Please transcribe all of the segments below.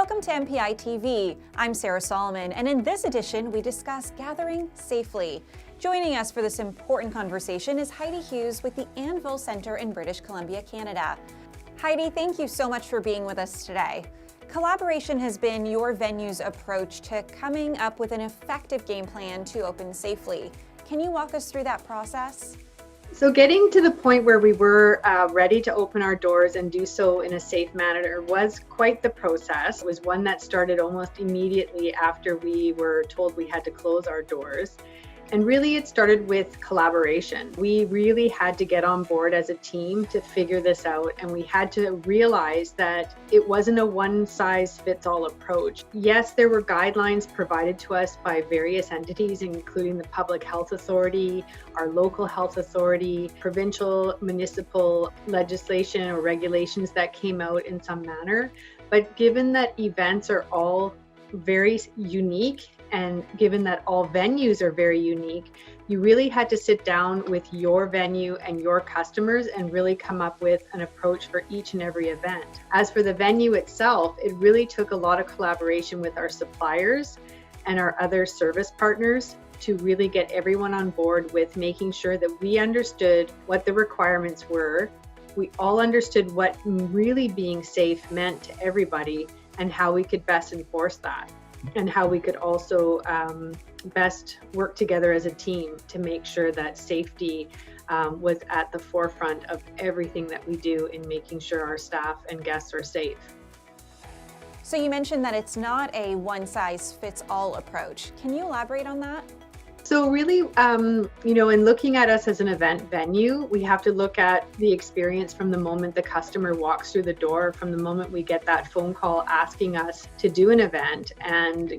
Welcome to MPItv. I'm Sarah Solomon, and in this edition, we discuss gathering safely. Joining us for this important conversation is Heidi Hughes with the Anvil Centre in British Columbia, Canada. Heidi, thank you so much for being with us today. Collaboration has been your venue's approach to coming up with an effective game plan to open safely. Can you walk us through that process? So getting to the point where we were ready to open our doors and do so in a safe manner was quite the process. It was one that started almost immediately after we were told we had to close our doors. And really it started with collaboration. We really had to get on board as a team to figure this out, and we had to realize that it wasn't a one-size-fits-all approach. Yes, there were guidelines provided to us by various entities, including the Public Health Authority, our local health authority, provincial, municipal legislation or regulations that came out in some manner. But given that events are all very unique, and given that all venues are very unique, you really had to sit down with your venue and your customers and really come up with an approach for each and every event. As for the venue itself, it really took a lot of collaboration with our suppliers and our other service partners to really get everyone on board with making sure that we understood what the requirements were. We all understood what really being safe meant to everybody and how we could best enforce that, and how we could also best work together as a team to make sure that safety was at the forefront of everything that we do in making sure our staff and guests are safe. So you mentioned that it's not a one-size-fits-all approach. Can you elaborate on that? So really, in looking at us as an event venue, we have to look at the experience from the moment the customer walks through the door, from the moment we get that phone call asking us to do an event. And,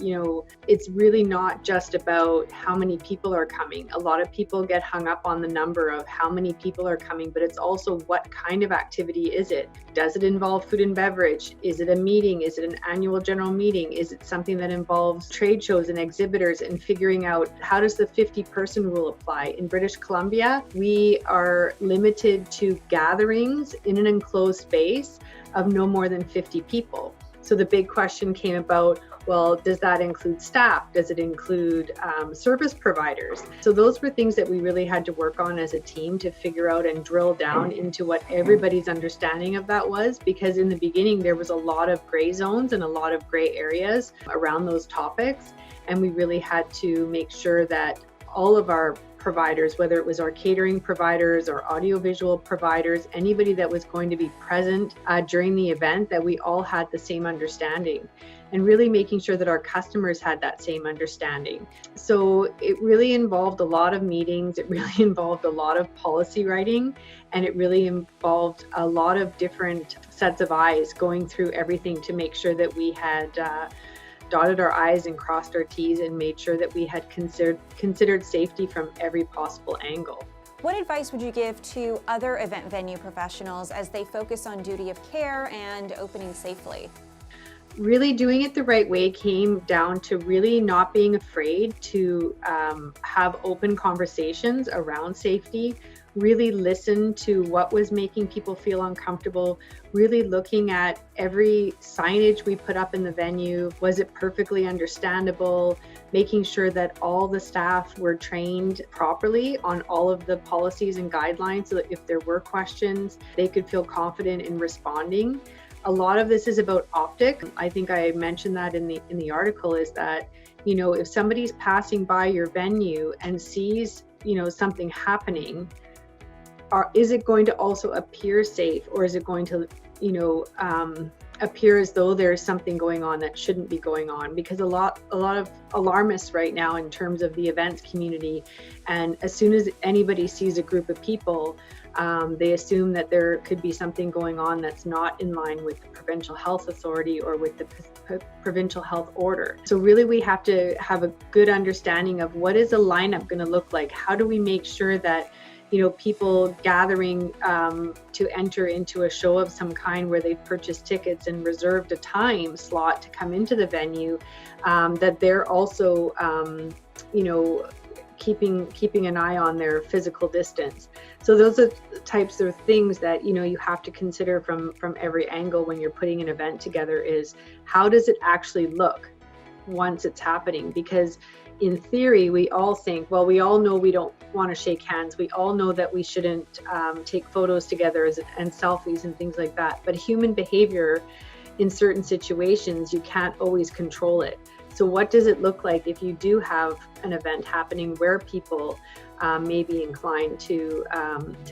it's really not just about how many people are coming. A lot of people get hung up on the number of how many people are coming, but it's also what kind of activity is it? Does it involve food and beverage? Is it a meeting? Is it an annual general meeting? Is it something that involves trade shows and exhibitors, and figuring out how does the 50-person rule apply? In British Columbia, we are limited to gatherings in an enclosed space of no more than 50 people. So the big question came about, well, does that include staff? Does it include service providers? So those were things that we really had to work on as a team to figure out and drill down into what everybody's understanding of that was, because in the beginning there was a lot of gray zones and a lot of gray areas around those topics. And we really had to make sure that all of our providers, whether it was our catering providers or audiovisual providers, anybody that was going to be present during the event, that we all had the same understanding, and really making sure that our customers had that same understanding. So it really involved a lot of meetings, it really involved a lot of policy writing, and it really involved a lot of different sets of eyes going through everything to make sure that we had dotted our I's and crossed our T's and made sure that we had considered safety from every possible angle. What advice would you give to other event venue professionals as they focus on duty of care and opening safely? Really doing it the right way came down to really not being afraid to have open conversations around safety, really listen to what was making people feel uncomfortable, really looking at every signage we put up in the venue. Was it perfectly understandable? Making sure that all the staff were trained properly on all of the policies and guidelines, so that if there were questions, they could feel confident in responding. A lot of this is about optics. I think I mentioned that in the article, is that, if somebody's passing by your venue and sees, something happening, is it going to also appear safe, or is it going to, appear as though there's something going on that shouldn't be going on? Because a lot of alarmists right now in terms of the events community, and as soon as anybody sees a group of people, they assume that there could be something going on that's not in line with the provincial health authority or with the provincial health order. So really we have to have a good understanding of what is a lineup going to look like. How do we make sure that people gathering to enter into a show of some kind where they've purchased tickets and reserved a time slot to come into the venue, that they're also, keeping an eye on their physical distance. So those are the types of things that you have to consider from every angle when you're putting an event together. Is how does it actually look once it's happening? Because in theory, we all think, well, we all know we don't want to shake hands. We all know that we shouldn't take photos together and selfies and things like that. But human behavior in certain situations, you can't always control it. So what does it look like if you do have an event happening where people may be inclined to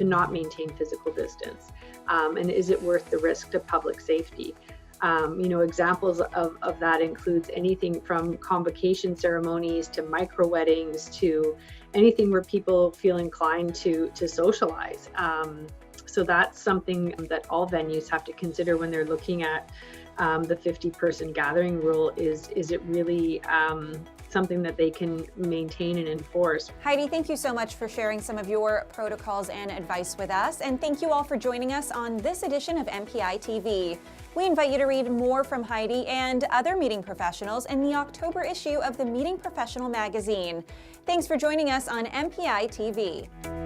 not maintain physical distance? And is it worth the risk to public safety? Examples of that includes anything from convocation ceremonies to micro weddings to anything where people feel inclined to socialize. So that's something that all venues have to consider when they're looking at the 50-person gathering rule. Is it really something that they can maintain and enforce? Heidi, thank you so much for sharing some of your protocols and advice with us. And thank you all for joining us on this edition of MPItv. We invite you to read more from Heidi and other meeting professionals in the October issue of the Meeting Professional magazine. Thanks for joining us on MPItv.